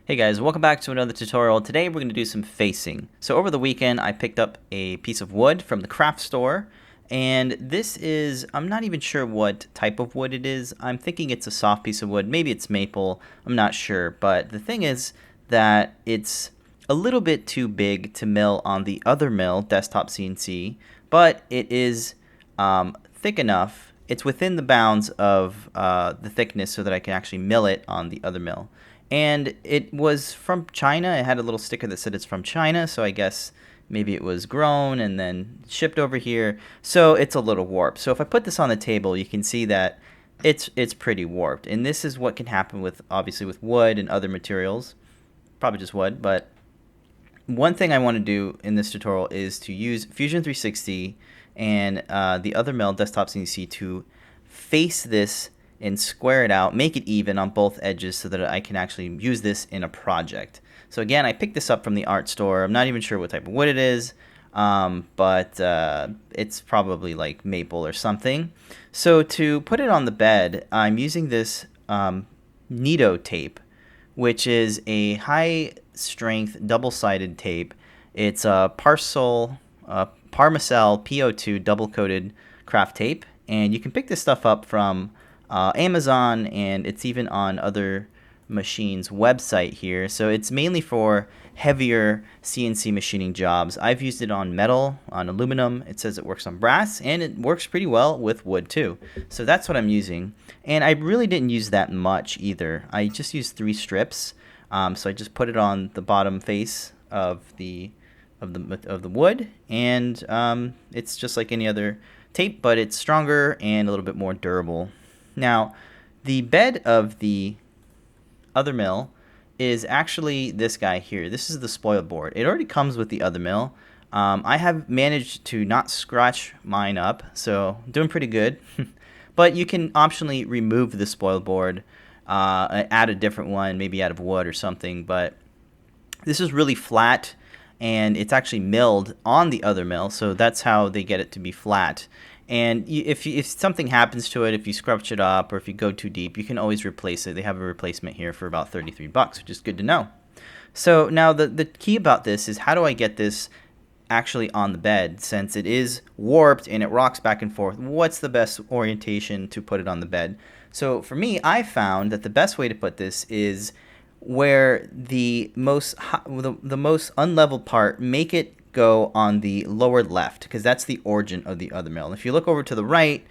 Hey guys, welcome back to another tutorial. Today we're going to do some facing. So over the weekend I picked up a piece of wood from the craft store, and this is, I'm not even sure what type of wood it is. I'm thinking it's a soft piece of wood, maybe it's maple, I'm not sure, but the thing is that it's a little bit too big to mill on the Othermill desktop CNC, but it is thick enough. It's within the bounds of the thickness so that I can actually mill it on the Othermill. And it was from China. It had a little sticker that said it's from China, so I guess maybe it was grown and then shipped over here. So it's a little warped. So if I put this on the table, you can see that it's pretty warped. And this is what can happen with, obviously, with wood and other materials. Probably just wood, but one thing I want to do in this tutorial is to use Fusion 360 and the Othermill desktop CNC to face this and square it out, make it even on both edges so that I can actually use this in a project. So again, I picked this up from the art store. I'm not even sure what type of wood it is, but it's probably like maple or something. So to put it on the bed, I'm using this Nitto Tape, which is a high-strength double-sided tape. It's a Parcel Parmacel PO2 double-coated craft tape, and you can pick this stuff up from Amazon, and it's even on other machines' website here. So it's mainly for heavier CNC machining jobs. I've used it on metal, on aluminum. It says it works on brass, and it works pretty well with wood too. So that's what I'm using. And I really didn't use that much either. I just used 3 strips. So I just put it on the bottom face of the wood, and it's just like any other tape, but it's stronger and a little bit more durable. Now, the bed of the Othermill is actually this guy here. This is the spoiled board. It already comes with the Othermill. I have managed to not scratch mine up, so I'm doing pretty good. But you can optionally remove the spoiled board, add a different one, maybe out of wood or something. But this is really flat, and it's actually milled on the Othermill, so that's how they get it to be flat. And if something happens to it, if you scrunch it up or if you go too deep, you can always replace it. They have a replacement here for about $33, which is good to know. So now the key about this is, how do I get this actually on the bed? Since it is warped and it rocks back and forth, what's the best orientation to put it on the bed? So for me, I found that the best way to put this is where the most unlevel part, make it go on the lower left, because that's the origin of the Othermill. And if you look over to the right,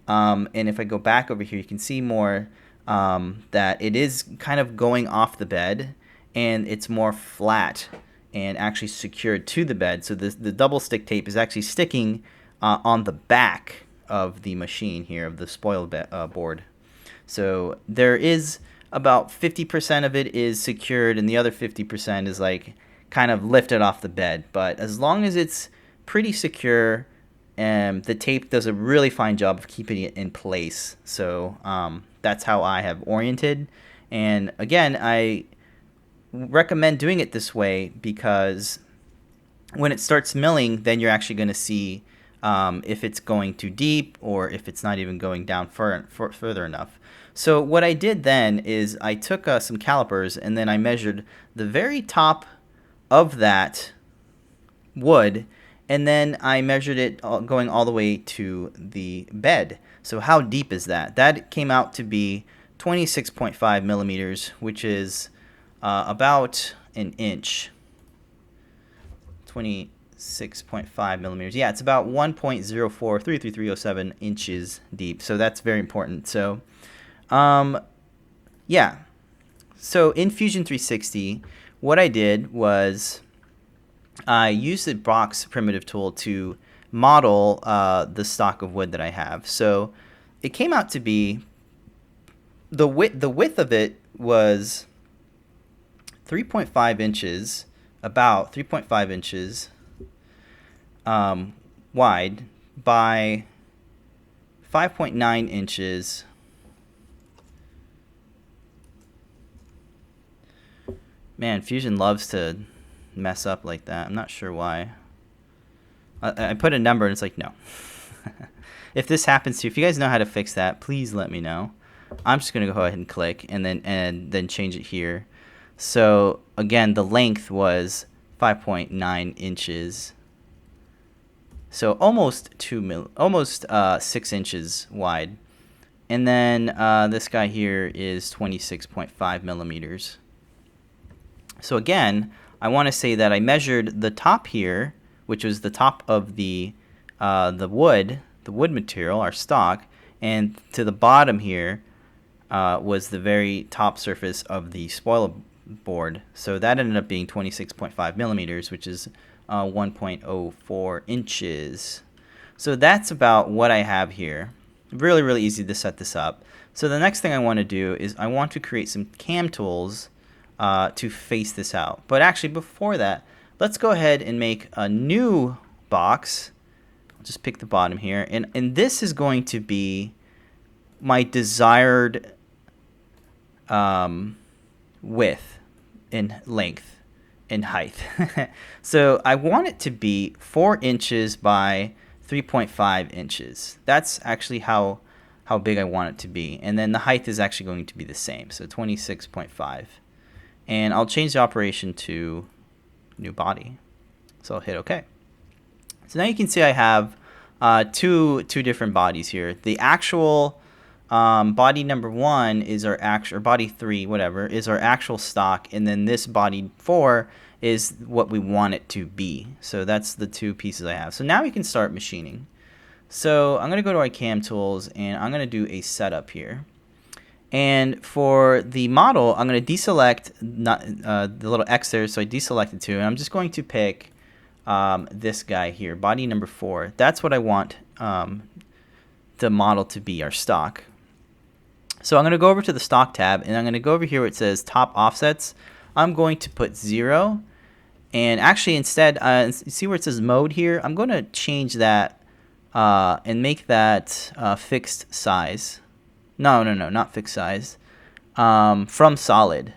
and if I go back over here, you can see more that it is kind of going off the bed, and it's more flat and actually secured to the bed. So the double stick tape is actually sticking on the back of the machine here, of the spoiled board. So there is about 50% of it is secured, and the other 50% is like kind of lifted off the bed. But as long as it's pretty secure, the tape does a really fine job of keeping it in place. So that's how I have oriented. And again, I recommend doing it this way because when it starts milling, then you're actually going to see if it's going too deep or if it's not even going down further enough. So what I did then is I took some calipers, and then I measured the very top of that wood, and then I measured it going all the way to the bed. So how deep is that? That came out to be 26.5 millimeters, which is about an inch. 26.5 millimeters. Yeah, it's about 1.04333307 inches deep. So that's very important. So yeah. So in Fusion 360, what I did was I used the box primitive tool to model the stock of wood that I have. So it came out to be, the width of it was 3.5 inches, about 3.5 inches wide by 5.9 inches Man, Fusion loves to mess up like that. I'm not sure why. I put a number and it's like, no. If this happens to you, if you guys know how to fix that, please let me know. I'm just going to go ahead and click and then change it here So again, the length was 5.9 inches. So almost 6 inches wide. And then this guy here is 26.5 millimeters. So again, I want to say that I measured the top here, which was the top of the wood material, our stock, and to the bottom here was the very top surface of the spoiler board. So that ended up being 26.5 millimeters, which is 1.04 inches. So that's about what I have here. Really, really easy to set this up. So the next thing I want to do is I want to create some cam tools to face this out. But actually, before that, let's go ahead and make a new box. I'll just pick the bottom here. And this is going to be my desired width and length and height. So I want it to be 4 inches by 3.5 inches. That's actually how big I want it to be. And then the height is actually going to be the same, so 26.5. And I'll change the operation to new body. So I'll hit OK. So now you can see I have two different bodies here. The actual body number 1 is our actual, or body 3, whatever, is our actual stock, and then this body 4 is what we want it to be. So that's the two pieces I have. So now we can start machining. So I'm going to go to our cam tools, and I'm going to do a setup here. And for the model, I'm going to deselect the little X there, so I deselected 2, and I'm just going to pick this guy here, body number 4. That's what I want the model to be, our stock. So I'm going to go over to the stock tab, and I'm going to go over here where it says top offsets. I'm going to put 0. And actually instead, see where it says mode here? I'm going to change that and make that fixed size. No, not fixed size. From solid.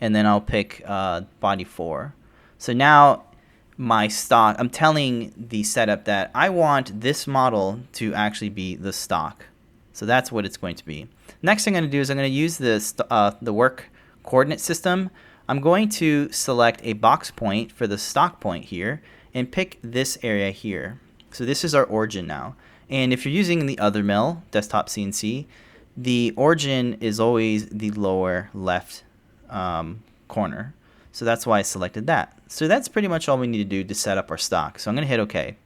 And then I'll pick body 4. So now my stock, I'm telling the setup that I want this model to actually be the stock. So that's what it's going to be. Next thing I'm going to do is I'm going to use the work coordinate system. I'm going to select a box point for the stock point here and pick this area here. So this is our origin now. And if you're using the Othermill desktop CNC, the origin is always the lower left corner. So that's why I selected that. So that's pretty much all we need to do to set up our stock. So I'm going to hit OK.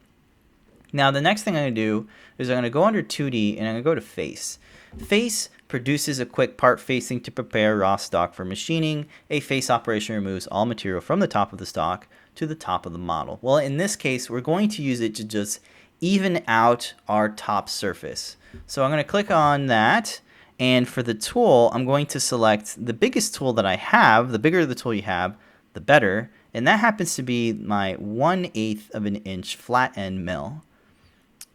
Now the next thing I'm going to do is I'm going to go under 2D and I'm going to go to Face. Face produces a quick part facing to prepare raw stock for machining. A face operation removes all material from the top of the stock to the top of the model. Well, in this case, we're going to use it to just even out our top surface. So I'm going to click on that. And for the tool, I'm going to select the biggest tool that I have. The bigger the tool you have, the better. And that happens to be my 1/8 of an inch flat end mill.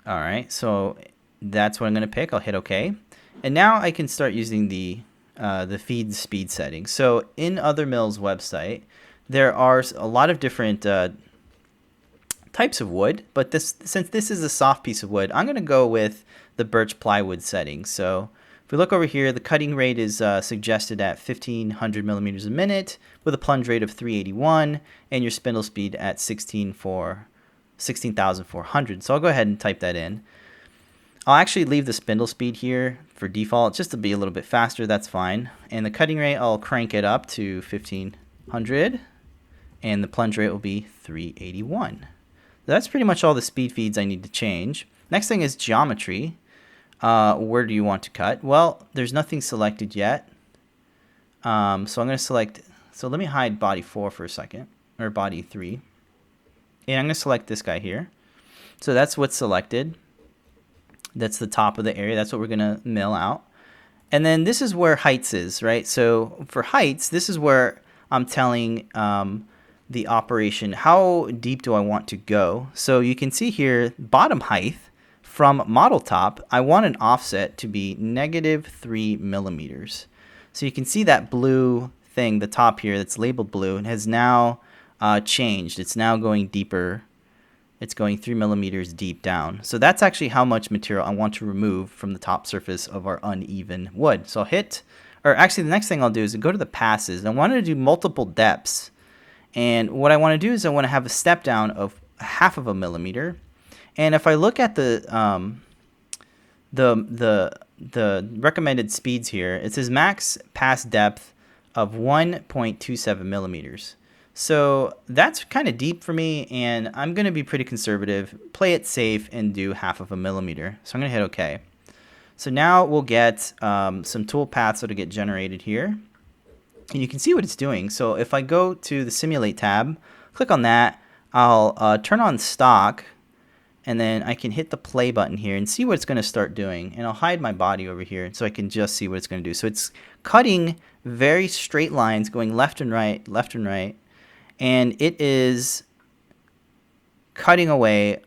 All right, so that's what I'm going to pick. I'll hit OK. And now I can start using the feed speed settings. So in Othermill's website, there are a lot of different types of wood, but since this is a soft piece of wood, I'm going to go with the birch plywood setting. So if we look over here, the cutting rate is suggested at 1500 millimeters a minute with a plunge rate of 381 and your spindle speed at 16,400. So I'll go ahead and type that in. I'll actually leave the spindle speed here for default just to be a little bit faster. That's fine. And the cutting rate, I'll crank it up to 1500 and the plunge rate will be 381. That's pretty much all the speed feeds I need to change. Next thing is geometry. Where do you want to cut? Well, there's nothing selected yet. So I'm going to select, so let me hide body 4 for a second, or body 3. And I'm going to select this guy here. So that's what's selected. That's the top of the area. That's what we're going to mill out. And then this is where heights is, right? So for heights, this is where I'm telling the operation how deep do I want to go. So you can see here, bottom height from model top, I want an offset to be -3 millimeters. So you can see that blue thing, the top here that's labeled blue, and has now changed. It's now going deeper. It's going 3 millimeters deep down. So that's actually how much material I want to remove from the top surface of our uneven wood. So I'll hit or actually the next thing I'll do is go to the passes. I want to do multiple depths. And what I want to do is I want to have a step down of 1/2 of a millimeter. And if I look at the recommended speeds here, it says max pass depth of 1.27 millimeters. So that's kind of deep for me, and I'm going to be pretty conservative, play it safe, and do 1/2 of a millimeter. So I'm going to hit OK. So now we'll get some tool paths that'll get generated here. And you can see what it's doing. So if I go to the Simulate tab, click on that, I'll turn on stock, and then I can hit the play button here and see what it's going to start doing. And I'll hide my body over here so I can just see what it's going to do. So it's cutting very straight lines going left and right, and it is cutting away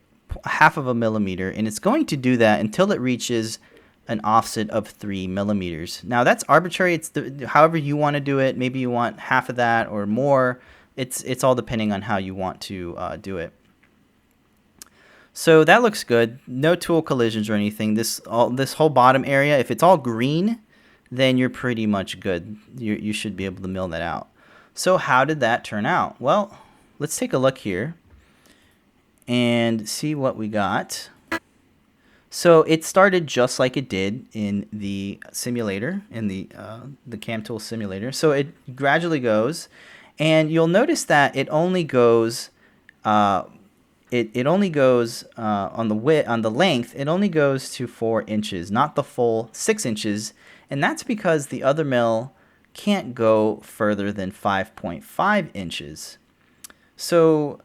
1/2 of a millimeter, and it's going to do that until it reaches an offset of 3 millimeters. Now that's arbitrary. It's however you want to do it. Maybe you want 1/2 of that or more. It's all depending on how you want to do it. So that looks good. No tool collisions or anything. This whole bottom area, if it's all green, then you're pretty much good. You should be able to mill that out. So how did that turn out? Well, let's take a look here and see what we got. So it started just like it did in the simulator, in the Cam Tool simulator. So it gradually goes, and you'll notice that it only goes it only goes on the length. It only goes to 4 inches, not the full 6 inches, and that's because the Othermill can't go further than 5.5 inches. So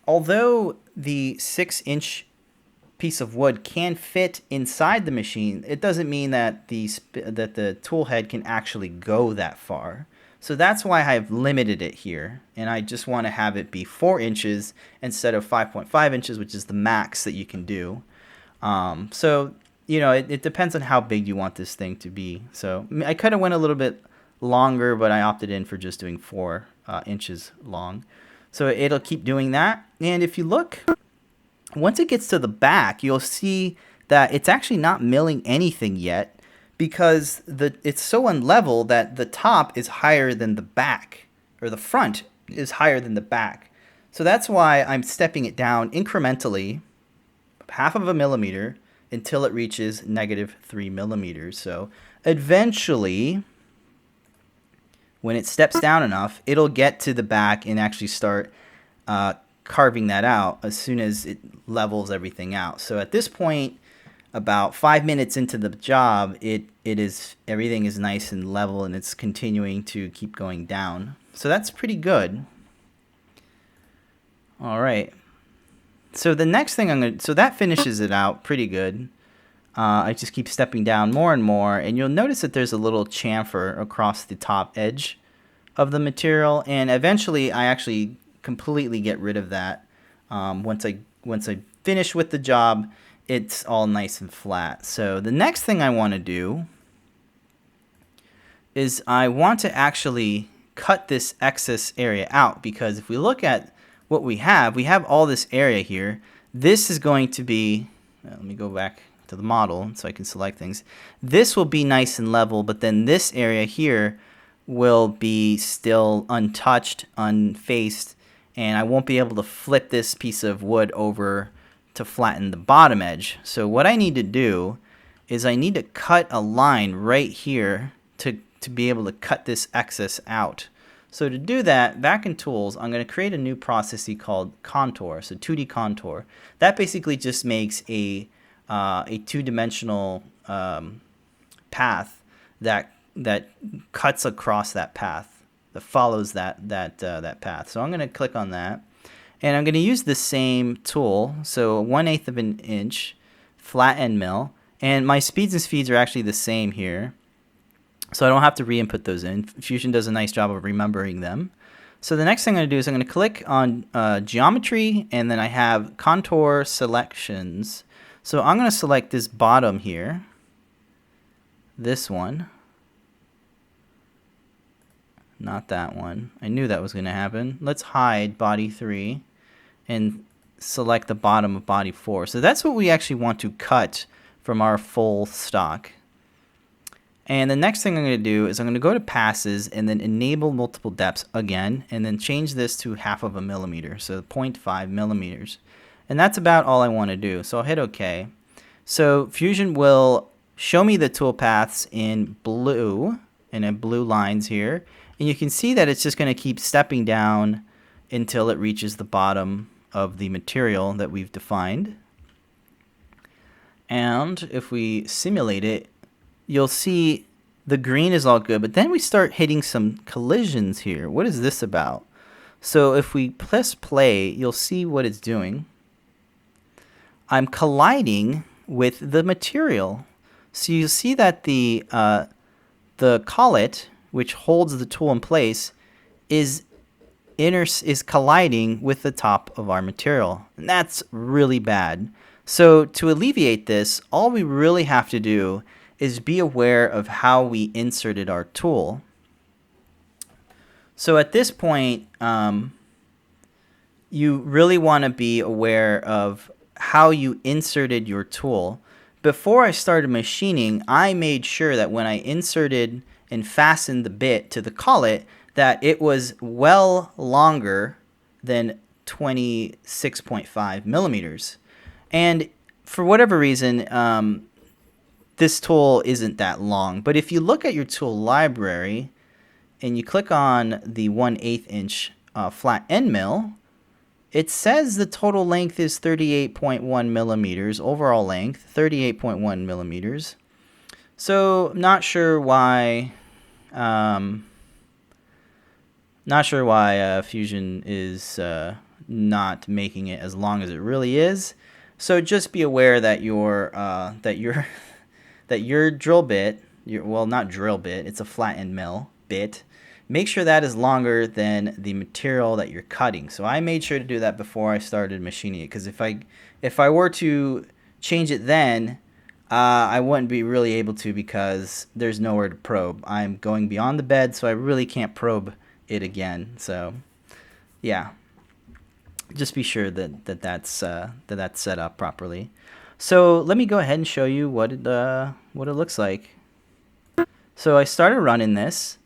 although the 6-inch piece of wood can fit inside the machine, it doesn't mean that the tool head can actually go that far. So that's why I've limited it here, and I just want to have it be 4 inches instead of 5.5 inches, which is the max that you can do. So you know, it depends on how big you want this thing to be. So I could have went a little bit longer, but I opted in for just doing 4 inches long. So it'll keep doing that, and if you look, once it gets to the back, you'll see that it's actually not milling anything yet because it's so unlevel that the top is higher than the back, or the front is higher than the back. So that's why I'm stepping it down incrementally, 1/2 of a millimeter, until it reaches -3 millimeters. So eventually, when it steps down enough, it'll get to the back and actually start carving that out as soon as it levels everything out. So at this point, about 5 minutes into the job, everything is nice and level, and it's continuing to keep going down. So that's pretty good. All right. So the next thing so that finishes it out pretty good. I just keep stepping down more and more, and you'll notice that there's a little chamfer across the top edge of the material, and eventually I actually completely get rid of that. Once I finish with the job, it's all nice and flat. So the next thing I want to do is I want to actually cut this excess area out, because if we look at what we have all this area here. This is going to be, let me go back to the model so I can select things. This will be nice and level, but then this area here will be still untouched, unfaced, and I won't be able to flip this piece of wood over to flatten the bottom edge. So what I need to do is I need to cut a line right here to be able to cut this excess out. So to do that, back in Tools, I'm going to create a new process called Contour, so 2D Contour. That basically just makes a two-dimensional path that cuts across that path, that follows that path. So I'm going to click on that, and I'm going to use the same tool, so 1/8 of an inch, flat end mill, and my speeds and feeds are actually the same here. So I don't have to re-input those in. Fusion does a nice job of remembering them. So the next thing I'm going to do is I'm going to click on Geometry, and then I have Contour Selections. So I'm going to select this bottom here, this one, not that one. I knew that was going to happen. Let's hide Body 3 and select the bottom of Body 4. So that's what we actually want to cut from our full stock. And the next thing I'm going to do is I'm going to go to passes and then enable multiple depths again, and then change this to 1/2 millimeter, so 0.5 millimeters. And that's about all I want to do. So I'll hit OK. So Fusion will show me the toolpaths in blue, and in blue lines here. And you can see that it's just going to keep stepping down until it reaches the bottom of the material that we've defined. And if we simulate it, you'll see the green is all good, but then we start hitting some collisions here. What is this about? So if we press play, you'll see what it's doing. I'm colliding with the material. So you see that the collet, which holds the tool in place, is colliding with the top of our material. And that's really bad. So to alleviate this, all we really have to do is be aware of how we inserted our tool. So at this point, you really want to be aware of how you inserted your tool. Before I started machining, I made sure that when I inserted and fastened the bit to the collet, that it was well longer than 26.5 millimeters. And for whatever reason, this tool isn't that long. But if you look at your tool library and you click on the 1/8 inch flat end mill, it says the total length is 38.1 millimeters, overall length 38.1 millimeters. So not sure why Fusion is not making it as long as it really is. So just be aware that your drill bit, not drill bit, it's a flat end mill bit. Make sure that is longer than the material that you're cutting. So I made sure to do that before I started machining it, because if I were to change it then, I wouldn't be really able to, because there's nowhere to probe. I'm going beyond the bed, so I really can't probe it again. So yeah, just be sure that's set up properly. So let me go ahead and show you what it looks like. So I started running this,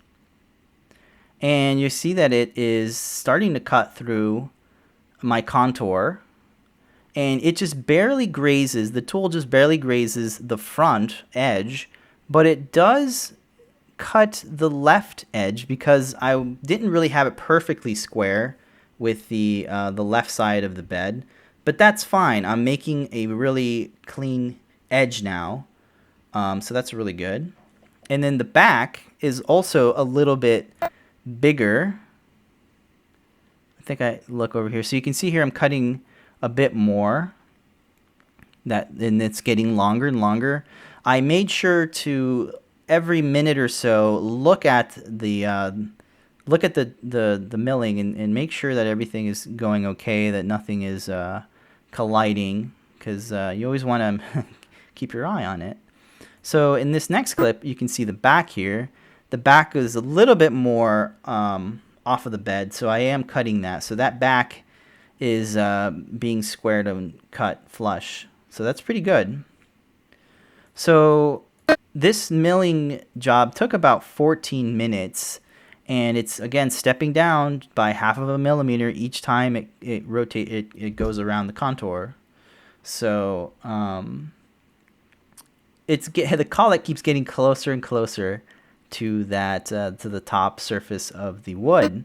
and you see that it is starting to cut through my contour, and it just barely grazes, the tool just barely grazes the front edge, but it does cut the left edge because I didn't really have it perfectly square with the left side of the bed. But that's fine. I'm making a really clean edge now, so that's really good. And then the back is also a little bit bigger. I think I look over here. So you can see here I'm cutting a bit more, and it's getting longer and longer. I made sure to every minute or so look at the milling and make sure that everything is going okay, that nothing is colliding, because you always want to keep your eye on it. So in this next clip, you can see the back here. The back is a little bit more off of the bed, so I am cutting that. So that back is being squared and cut flush. So that's pretty good. So this milling job took about 14 minutes, and it's again stepping down by 1/2 millimeter each time it goes around the contour. So the collet keeps getting closer and closer to the top surface of the wood.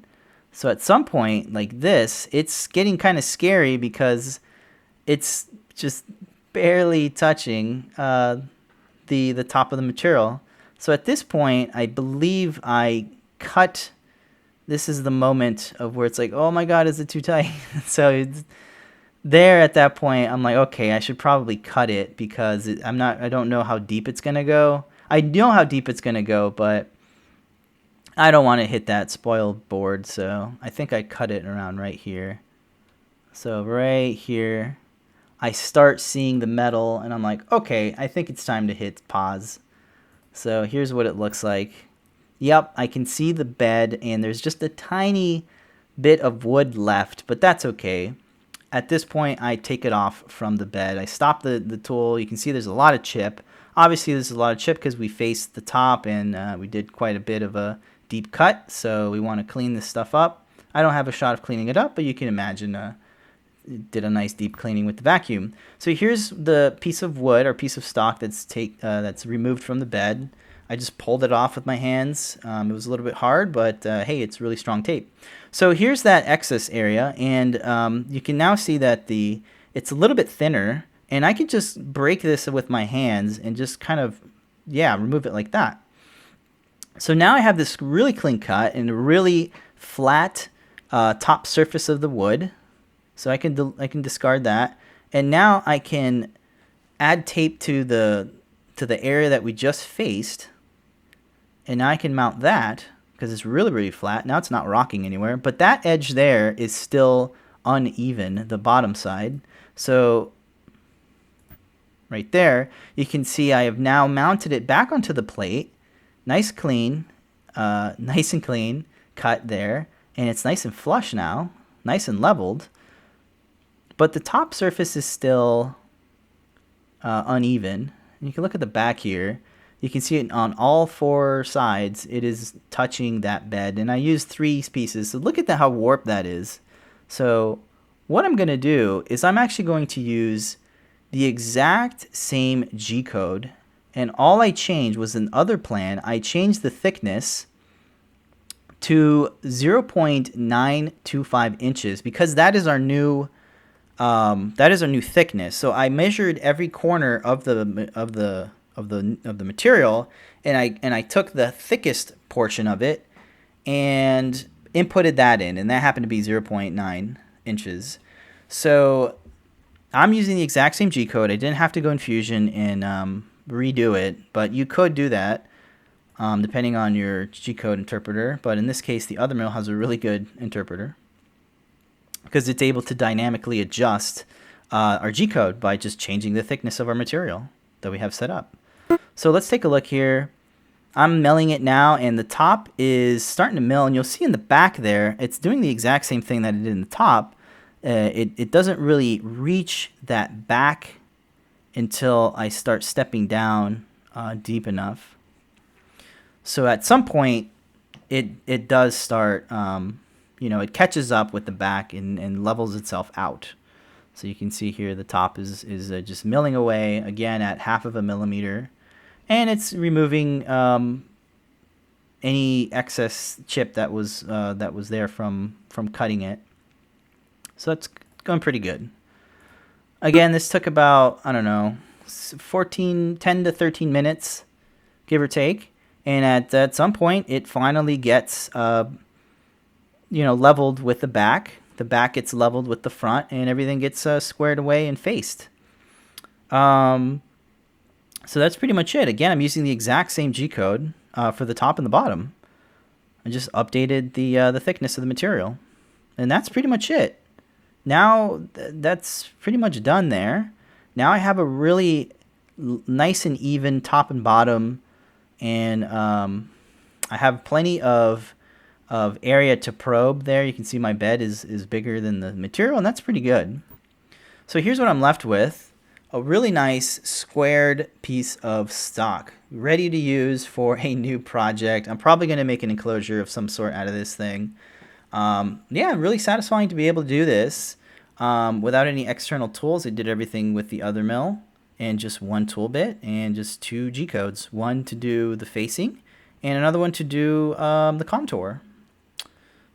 So at some point like this, it's getting kind of scary because it's just barely touching the top of the material. So at this point, I believe I cut. This is the moment of where it's like, oh my god, is it too tight? So it's there at that point. I'm like, okay, I should probably cut it, because I don't know how deep it's gonna go. I know how deep it's gonna go, but I don't want to hit that spoiled board. So I think I cut it around right here. So right here, I start seeing the metal, and I'm like, okay, I think it's time to hit pause. So here's what it looks like. Yep, I can see the bed, and there's just a tiny bit of wood left, but that's okay. At this point, I take it off from the bed. I stop the tool. You can see there's a lot of chip. Obviously, there's a lot of chip because we faced the top and we did quite a bit of a deep cut. So we want to clean this stuff up. I don't have a shot of cleaning it up, but you can imagine did a nice deep cleaning with the vacuum. So here's the piece of wood or piece of stock that's removed from the bed. I just pulled it off with my hands. It was a little bit hard, but hey, it's really strong tape. So here's that excess area, and you can now see that it's a little bit thinner, and I can just break this with my hands and just kind of, remove it like that. So now I have this really clean cut and a really flat top surface of the wood. So I can discard that, and now I can add tape to the area that we just faced, and now I can mount that because it's really, really flat. Now it's not rocking anywhere, but that edge there is still uneven, the bottom side. So right there, you can see I have now mounted it back onto the plate. Nice and clean cut there, and it's nice and flush now, nice and leveled. But the top surface is still uneven. And you can look at the back here. You can see it on all four sides. It is touching that bed. And I used 3 pieces. So look at how warped that is. So what I'm going to do is I'm actually going to use the exact same G-code. And all I changed was an other plan. I changed the thickness to 0.925 inches because that is our new thickness. So I measured every corner of the material, and I took the thickest portion of it and inputted that in, and that happened to be 0.9 inches. So I'm using the exact same G code. I didn't have to go in Fusion and redo it, but you could do that depending on your G code interpreter. But in this case, the Othermill has a really good interpreter, because it's able to dynamically adjust our G-code by just changing the thickness of our material that we have set up. So let's take a look here. I'm milling it now, and the top is starting to mill, and you'll see in the back there, it's doing the exact same thing that it did in the top. It doesn't really reach that back until I start stepping down deep enough. So at some point, it does start... it catches up with the back and levels itself out. So you can see here the top is just milling away again at 1/2 millimeter, and it's removing any excess chip that was there from cutting it. So that's going pretty good. Again, this took about 10 to 13 minutes, give or take, and at some point it finally gets leveled with the back. The back gets leveled with the front, and everything gets squared away and faced. So that's pretty much it. Again, I'm using the exact same G-code for the top and the bottom. I just updated the thickness of the material, and that's pretty much it. Now that's pretty much done there. Now I have a really nice and even top and bottom, and I have plenty of area to probe there. You can see my bed is bigger than the material, and that's pretty good. So here's what I'm left with. A really nice squared piece of stock, ready to use for a new project. I'm probably going to make an enclosure of some sort out of this thing. Really satisfying to be able to do this without any external tools. I did everything with the Othermill and just one tool bit and just 2 G-codes. One to do the facing and another one to do the contour.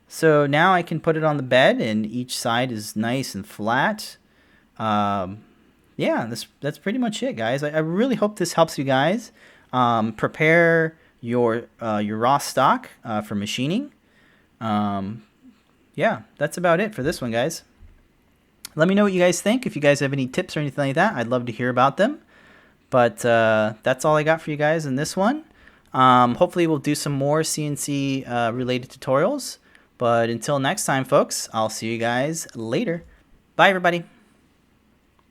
So now I can put it on the bed, and each side is nice and flat. That's pretty much it, guys. I really hope this helps you guys. Prepare your raw stock for machining. That's about it for this one, guys. Let me know what you guys think. If you guys have any tips or anything like that, I'd love to hear about them. But that's all I got for you guys in this one. Hopefully we'll do some more CNC related tutorials. But until next time, folks, I'll see you guys later. Bye, everybody.